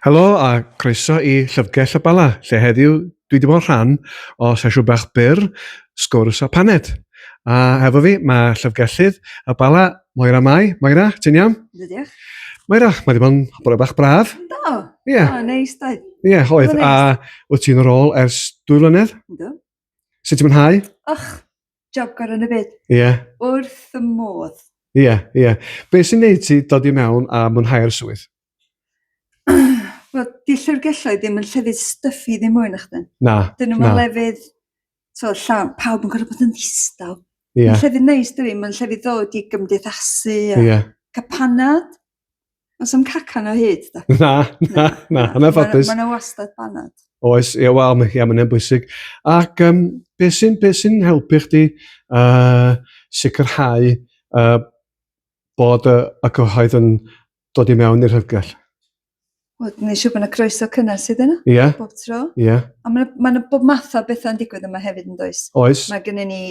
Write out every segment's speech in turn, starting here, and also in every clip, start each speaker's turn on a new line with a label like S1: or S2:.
S1: Helo a croeso I llyfrgell y Bala, lle heddiw dwi wedi bod yn rhan o sesiwn bach byr, sgwrsio paned. A hefo fi, mae llyfrgellydd y Bala, Moira Mai. Moira, ti'n iawn?
S2: Diolch.
S1: Moira, mae wedi bod yn bore bach braf.
S2: Do?
S1: Ie.
S2: O, neis, doedd.
S1: Ie, oedd. A wyt ti'n ar ôl ers 2 flynedd?
S2: Do.
S1: Sut ti'n mwynhau?
S2: Och, job gorau yn y byd.
S1: Ie.
S2: Wrth y modd.
S1: Ie, ie. Be sy'n neud ti dod I mewn a mwynhau'r swydd?
S2: Wel, di llyfrgelloedd ddim yn llefydd stuffi ddim mwy na chdi.
S1: Na,
S2: Dyn nhw'n lefydd, llawn, pawb yn gorfod bod yn ddistaw.
S1: Ie.
S2: Mae'n llefydd neis, dwi, mae'n llefydd ddod I gymdeithasu a
S1: Ie.
S2: capanad. Os am cacan o hyd, da.
S1: Na, yna ffodus.
S2: Mae'n wastad banad.
S1: Oes, ie, wel, mae'n bwysig. Ac be sy'n helpu chdi sicrhau bod y cyhoedd yn dod I mewn i'r llyfrgell?
S2: Wel, neu siw bod yna croeso cynnes sydd yna,
S1: Ie.
S2: bob tro.
S1: Ie.
S2: A mae'n bob math o bethau'n digwydd yma hefyd yn does.
S1: Oes.
S2: Mae gennym ni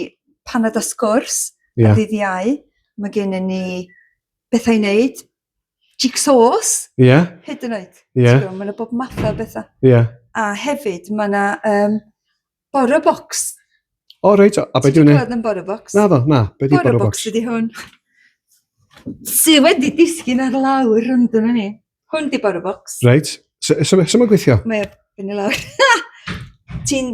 S2: paned a sgwrs,
S1: Ie.
S2: a ddydd Iau. Mae gennym ni bethau I wneud, jigsaws,
S1: Ie.
S2: hyd yn oed.
S1: Ie.
S2: Mae yna bob math o bethau.
S1: Ie.
S2: A hefyd mae yna bore bocs.
S1: O, reit, a be
S2: Ti'n
S1: dwi'n
S2: gweld yn bore bocs?
S1: Na, be di bore box?
S2: Bore bocs ydi hwn. Sydd wedi disgyn ar lawr rhwnd yna ni. Hwn di bore bocs.
S1: Reit, sy'n mae'n gweithio?
S2: Mae yn y lawr. Ti'n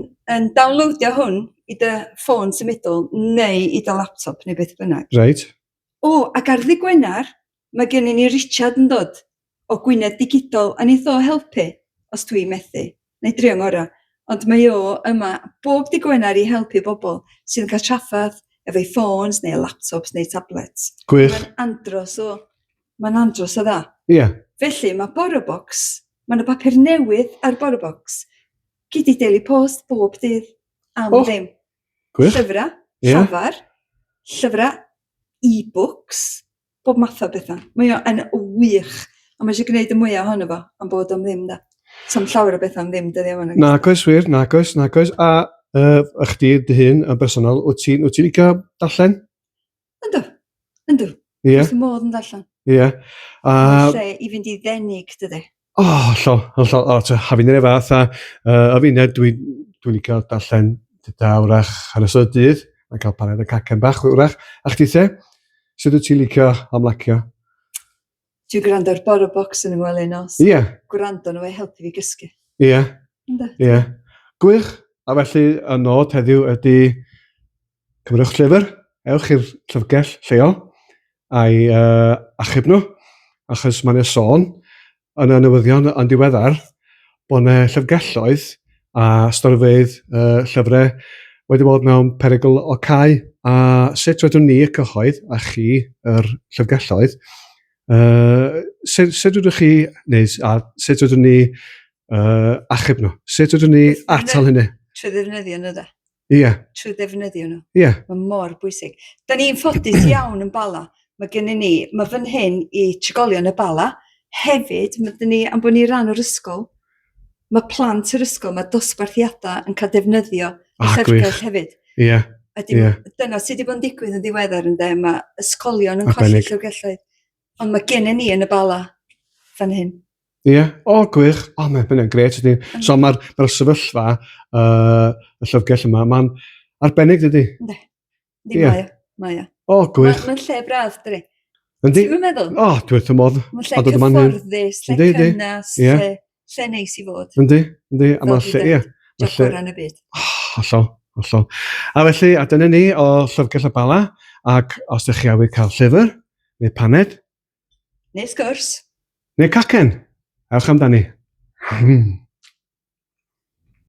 S2: downloadio hwn I dy ffôn symudol neu I dy laptop neu beth bynnag.
S1: Reit.
S2: O, ac ar ddi Gwener, mae gennym ni Richard yn dod o Gwynedd Digidol a neith o helpu os dwi methu. Neu drio ngora. Ond mae o yma bob di Gwener I helpu bobl sydd yn cael traffath efo'i ffôns neu laptops neu tablets.
S1: Gwych.
S2: Mae'n andros o dda.
S1: Ie.
S2: Felly mae bore bocs, mae yna bapur newydd ar bore bocs. Gyd I Daily Post bob dydd am ddim.
S1: Gwych.
S2: Llyfrau,
S1: Ie.
S2: llafar, llyfrau, e-books, bob math o bethau. Mae o'n wych, a mae eisiau gwneud y mwyaf ohono fo am bod am ddim da. Sam llawer o bethau am ddim dyddi am hwnna.
S1: Nagos wir, nagos. A chdi dy hun yn bersonol, wyt ti'n licio darllen?
S2: Yndw.
S1: Ie.
S2: Wrth y modd yn darllen.
S1: Ie.
S2: Lle I fynd I ddenig, dydy.
S1: O, hafin yr efath a fi'n dwi'n licio darllen dyda wrach ar ystod y dydd, a cael paned y cacen bach wrach. A chdi the, sut wyt ti'n licio amlacio?
S2: Dwi'n gwrando ar bore bocs yn ymwelu nos.
S1: Ie.
S2: Gwrando nhw helpu fi gysgu.
S1: Ie.
S2: Yndw.
S1: Ie. Gwych. A felly y nod heddiw ydy cymrwch llyfr, ewch i'r llyfrgell lleol a'i achub nhw, achos mae'n sôn yn y newyddion yn diweddar bod yna llyfrgelloedd a storfeydd llyfrau wedi bod mewn perygl o cau. A sut wedwn ni y cyhoedd a chi yr llyfrgelloedd, sut ydych chi wneud a sut ydyn ni achub nhw? Sut ydyn ni atal hynny?
S2: Trwy ddefnyddio nhw da.
S1: Ie.
S2: Trwy ddefnyddio nhw.
S1: Ie.
S2: Mae mor bwysig. Da ni'n ffodus iawn yn Bala. Mae gennym ni, mae fan hyn I trigolion y Bala. Hefyd, mae ni, am bod ni ran o'r ysgol, mae plant yr ysgol, mae dosbarthiadau yn cael defnyddio y llyfrgell hefyd.
S1: Ie.
S2: Dyna sydd wedi bod yn digwydd yn ddiweddar yn de, mae ysgolion yn colli llyfrgelloedd. Ond mae gennym ni yn y Bala fan hyn.
S1: Ie, o gwych, o mae'n gret ydy. So mae'r sefyllfa y llyfrgell yma, mae'n arbennig dydy?
S2: Ynddi, mae o.
S1: O gwych.
S2: Mae'n lle braf, dydy.
S1: Yndi?
S2: Ti'n meddwl?
S1: O, dwi wrth y modd.
S2: Mae'n lle cyfforddus, lle cynnas, lle neis I fod.
S1: Yndi, a mae'n lle, ie.
S2: Job gorau yn y byd.
S1: Hollol. A felly, a dyna ni o llyfrgell y Bala, ac os ydych chi awydd cael llyfr, neu paned,
S2: Neu sgwrs.
S1: neu cacen, ewch amdani.